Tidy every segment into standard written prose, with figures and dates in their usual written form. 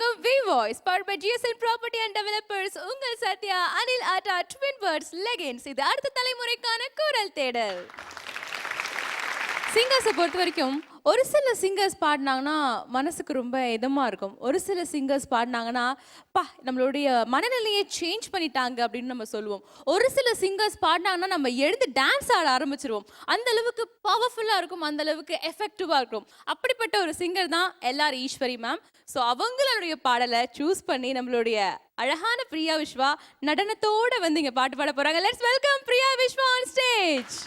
வழங்கும் V voice power by GSN property and developers. உங்கள் Sathya, Anil atta, twin birds, legends. இது அடுத்த தலைமுறைக்கான குரல் தேடல். சிங்கர்ஸை பொறுத்த வரைக்கும் ஒரு சில சிங்கர்ஸ் பாடினாங்கன்னா மனசுக்கு ரொம்ப இதமாக இருக்கும். ஒரு சில சிங்கர்ஸ் பாடினாங்கன்னா நம்மளுடைய மனநிலையை சேஞ்ச் பண்ணிட்டாங்க அப்படின்னு நம்ம சொல்லுவோம். ஒரு சில சிங்கர்ஸ் பாடினாங்கன்னா நம்ம எழுந்து டான்ஸ் ஆட ஆரம்பிச்சிருவோம். அந்த அளவுக்கு பவர்ஃபுல்லாக இருக்கும், அந்த அளவுக்கு எஃபெக்டிவாக இருக்கும். அப்படிப்பட்ட ஒரு சிங்கர் தான் எல்ஆர் ஈஸ்வரி மேம். ஸோ அவங்களுடைய பாடலை சூஸ் பண்ணி நம்மளுடைய அழகான பிரியா விஸ்வா நடனத்தோட வந்து இங்கே பாட்டு பாட போகிறாங்க. Let's welcome Priya Viswa on stage.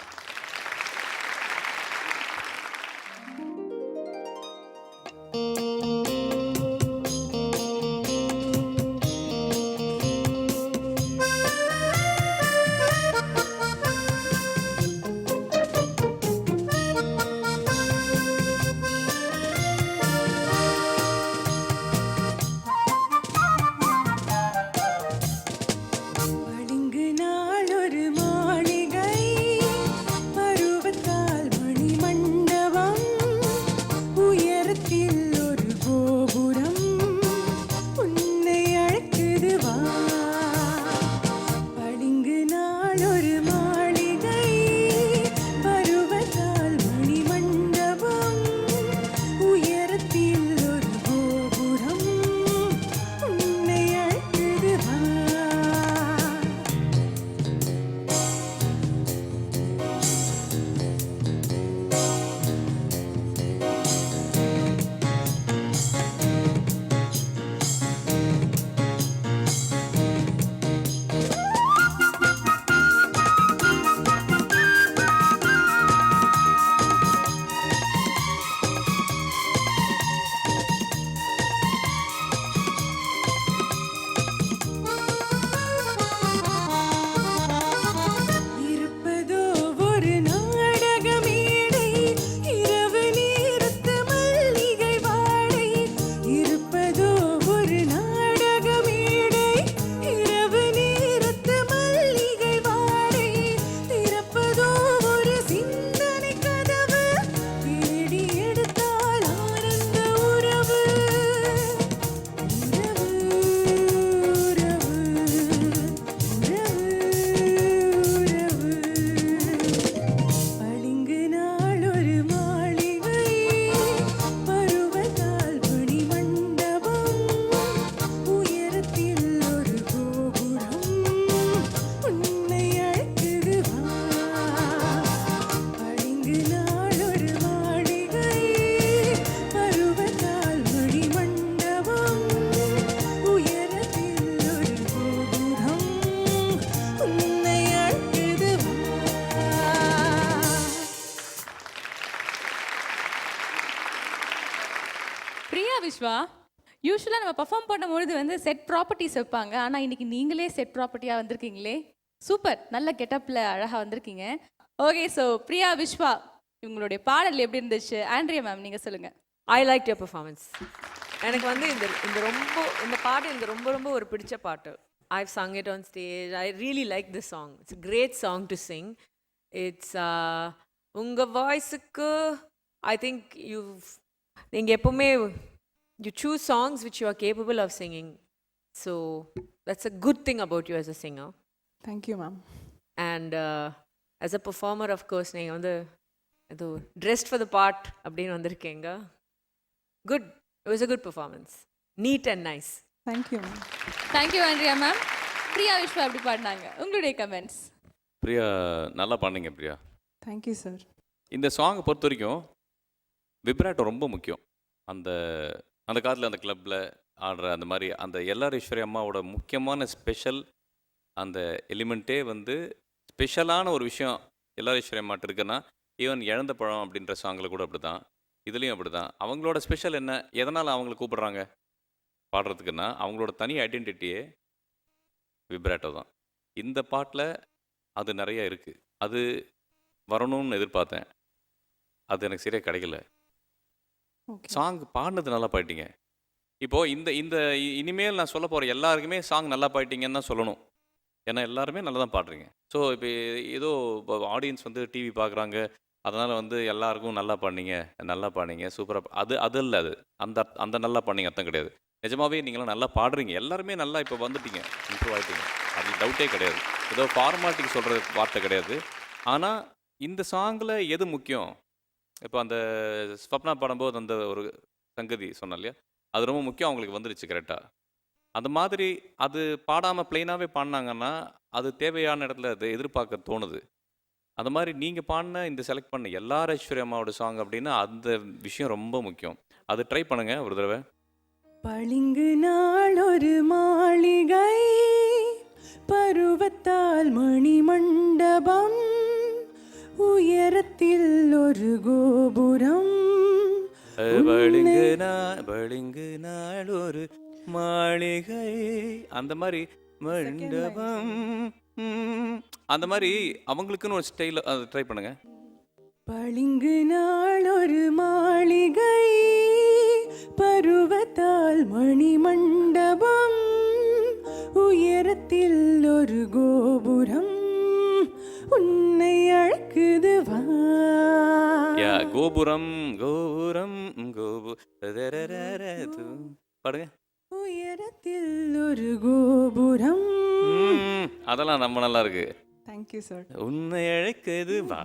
Priya Viswa, யூஸ்வலாக நம்ம பர்ஃபார்ம் பண்ணும்பொழுது வந்து செட் ப்ராப்பர்ட்டிஸ் வைப்பாங்க. ஆனால் இன்னைக்கு நீங்களே செட் ப்ராப்பர்ட்டியாக வந்திருக்கீங்களே, சூப்பர். நல்ல கெட்டப்பில் அழகாக வந்திருக்கீங்க. ஓகே, ஸோ பிரியா விஸ்வா, இவங்களுடைய பாடல் எப்படி இருந்துச்சு? ஆண்ட்ரியா மேம், நீங்கள் சொல்லுங்கள். I like your performance. எனக்கு வந்து இந்த பாட்டு எனக்கு ரொம்ப ரொம்ப ஒரு பிடிச்ச பாட்டு. I've sung it on stage. I really like this song. It's a great song to sing. It's உங்க வாய்ஸுக்கு I think நீங்கள் எப்பவுமே you choose songs which you are capable of singing. So that's a good thing about you as a singer. Thank you, ma'am. And as a performer, of course, நீங்கள் வந்து ஏதோ dressed for the part அப்படின்னு வந்திருக்கீங்க. Good. It was a good performance. Neat and nice. Thank you, ma'am. Thank you, Andrea ma'am. Priya Viswa எப்படி பாடினாங்க? உங்களுடைய comments. Priya நல்லா பாடுங்க பிரியா. Thank you, sir. இந்த சாங்கை பொறுத்த வரைக்கும் விப்ராட்டோ ரொம்ப முக்கியம். அந்த அந்த காலத்தில் அந்த கிளப்பில் ஆடுற அந்த மாதிரி அந்த எல்ஆர் ஈஸ்வரி அம்மாவோட முக்கியமான ஸ்பெஷல் அந்த எலிமெண்ட்டே வந்து ஸ்பெஷலான ஒரு விஷயம் எல்ஆர் ஈஸ்வரி அம்மாட்ட இருக்குன்னா, ஈவன் இழந்த பழம் அப்படின்ற சாங்கில் கூட அப்படி தான், இதுலேயும் அப்படி தான். அவங்களோட ஸ்பெஷல் என்ன, எதனால் அவங்கள கூப்பிட்றாங்க பாடுறதுக்குன்னா, அவங்களோட தனி ஐடென்டிட்டியே விப்ராட்டோ தான். இந்த பாட்டில் அது நிறைய இருக்குது. அது வரணும்னு எதிர்பார்த்தேன், அது எனக்கு சரியாக கிடைக்கல. சாங் பாடினது நல்லா பாடிட்டீங்க. இப்போது இந்த இனிமேல் நான் சொல்ல போகிற எல்லாருக்குமே சாங் நல்லா பாடிட்டீங்கன்னு தான் சொல்லணும். ஏன்னா எல்லாருமே நல்லா தான் பாடுறீங்க. ஸோ இப்போ ஏதோ ஆடியன்ஸ் வந்து டிவி பார்க்குறாங்க, அதனால் வந்து எல்லாருக்கும் நல்லா பாடினீங்க சூப்பராக, அது இல்லை, அது அந்த அந்த நல்லா பாடினீங்க அர்த்தம் கிடையாது. நிஜமாவே நீங்களாம் நல்லா பாடுறீங்க. எல்லாருமே நல்லா இப்போ வந்துட்டீங்க, இம்ப்ரூவ் ஆகிட்டீங்க. அது டவுட்டே கிடையாது. ஏதோ ஃபார்மாலிட்டிக்கு சொல்கிற வார்த்தை கிடையாது. ஆனால் இந்த சாங்கில் எது முக்கியம்? இப்போ அந்த ஸ்வப்னா பாடும்போது அந்த ஒரு சங்கதி சொன்னேன் இல்லையா, அது ரொம்ப முக்கியம். அவங்களுக்கு வந்துருச்சு கரெக்டாக. அந்த மாதிரி அது பாடாமல் ப்ளைனாகவே பாடினாங்கன்னா அது தேவையான இடத்துல அது எதிர்பார்க்க தோணுது. அந்த மாதிரி நீங்கள் பாடின இந்த செலக்ட் பண்ண எல்லார் ஐஸ்வர்யா அம்மாவோட சாங் அப்படின்னா அந்த விஷயம் ரொம்ப முக்கியம். அது ட்ரை பண்ணுங்க ஒரு தடவை. பளிங்கு நாள் ஒரு மாளிகை, பருவத்தால் மணி மண்டபம், உயரத்தில் ஒரு கோபுரம். பளிங்கு நாள் ஒரு மாளிகை, அந்த மாதிரி மண்டபம், அந்த மாதிரி அவங்களுக்குன்னு ஒரு ஸ்டைல் அதை ட்ரை பண்ணுங்க. பளிங்கு நாள் ஒரு மாளிகை, பருவத்தால் மணி மண்டபம், உயரத்தில் ஒரு கோபுரம், உன்னை அழைக்குது வா. யா, கோபுரம் கோபுரம் பாடுங்க. உயரத்தில் ஒரு கோபுரம். அதெல்லாம் நம்ம நல்லா இருக்கு. Thank you sir. உன்னை அழைக்குது வா,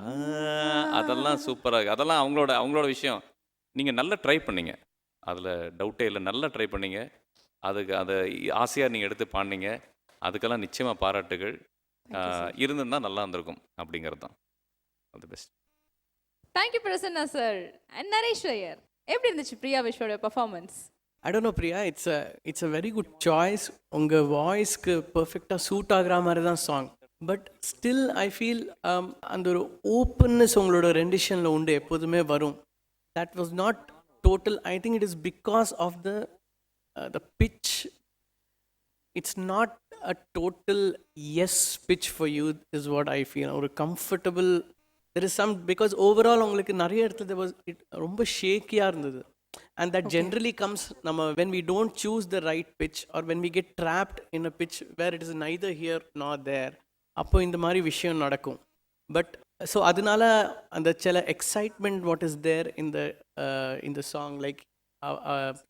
அதெல்லாம் சூப்பராக இருக்கு. அதெல்லாம் அவங்களோட விஷயம். நீங்கள் நல்லா ட்ரை பண்ணீங்க, அதில் டவுட்டே இல்லை. நல்லா ட்ரை பண்ணீங்க. அதுக்கு அதை ஆசையாக நீங்கள் எடுத்து பாடினீங்க. அதுக்கெல்லாம் நிச்சயமாக பாராட்டுகள். இருந்திருந்தா நல்லா இருந்திருக்கும் அப்படிங்கிறது தான். All the best. Thank you Prasanna sir. And Naresh Iyer, எப்படி இருந்துச்சு பிரியா விஸ்வாவோட performance? I don't know, Priya, it's a very good choice. உங்கள் வாய்ஸ்க்கு பர்ஃபெக்டாக சூட் ஆகிற மாதிரி தான் song. But still I feel அந்த ஒரு ஓப்பன்னஸ் உங்களோட ரெண்டிஷனில் உண்டு, எப்போதுமே வரும். That was not total. I think it is because of the pitch. It's not a total as pitch for you is what I feel. ஒரு comfortable there is some, because overall உங்களுக்கு நிறைய இடத்துல ரொம்ப ஷேக்கியாக இருந்தது. And that generally comes when we don't choose the right pitch, or when we get trapped in a pitch where it is neither here nor there. அப்போ இந்த மாதிரி விஷயம் நடக்கும். பட் ஸோ அதனால அந்த சில எக்ஸைட்மெண்ட் வாட் இஸ் தேர் இந்த song, like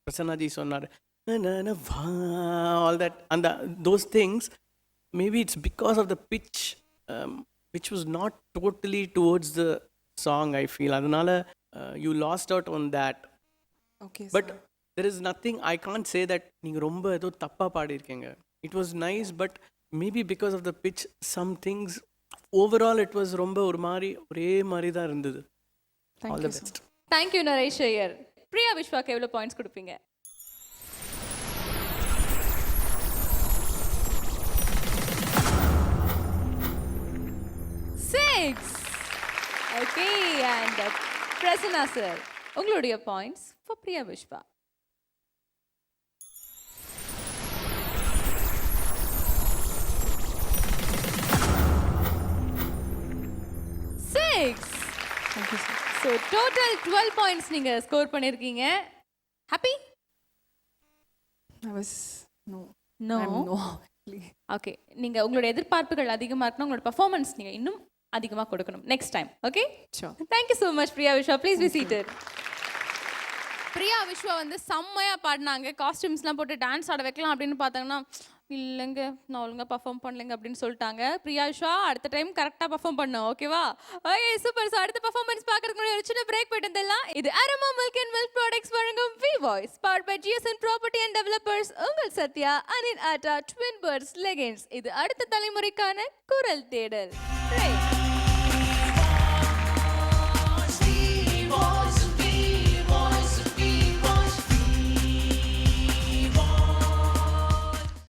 Prasannaji சொன்னார் ஆல் தட், அந்த those things maybe it's because of the pitch which was not totally towards the song I feel. அதனால you lost out on that. Okay but there is nothing, I can't say that நீங்கள் ரொம்ப ஏதோ தப்பாக பாடியிருக்கீங்க. It was nice, but maybe because of the pitch some things overall it was ரொம்ப ஒரு மாதிரி ஒரே மாதிரி தான் இருந்தது. All the best. Thank you Naresh Iyer. Priya விஸ்வாக்கு எவ்வளோ பாயிண்ட்ஸ் கொடுப்பீங்க? 6. ஓகே, அண்ட் பிரசன்னா சார், உங்களுடைய points for Priya Viswa. 6. Thank you sir. So total 12 points நீங்கள் ஸ்கோர் பண்ணியிருக்கீங்க. Happy? I was no. No. I'm no actually. Okay, நீங்கள் உங்களோட எதிர்பார்ப்புகள் அதிகமாக இருக்குன்னா உங்களோட பர்ஃபார்மன்ஸ் நீங்கள் இன்னும் அதிகமாக கொடுக்கணும் next time. Okay, Sure. Thank you so much Priya Viswa. Please be seated. பிரியா விஸ்வா வந்து செம்மையாக பாடினாங்க. காஸ்டியூம்ஸ்லாம் போட்டு டான்ஸ் ஆட வைக்கலாம் அப்படின்னு பார்த்தாங்கன்னா, இல்லைங்க நான் ஒழுங்காக பர்ஃபார்ம் பண்ணலைங்க அப்படின்னு சொல்லிட்டாங்க. பிரியா விஸ்வா அடுத்த டைம் கரெக்டாக பர்ஃபார்ம் பண்ணோம். ஓகேவா? Okay, super. ஸோ அடுத்த பர்ஃபார்மன்ஸ் பார்க்கறதுக்கு முன்னாடி ஒரு சின்ன பிரேக் போயிட்டு வந்துடலாம். இது aroma milk and milk products வழங்கும் V voice powered by GSN property and developers. உங்கள் Sathya, Anil atta, twin birds legends. இது அடுத்த தலைமுறைக்கான குரல் தேடல்.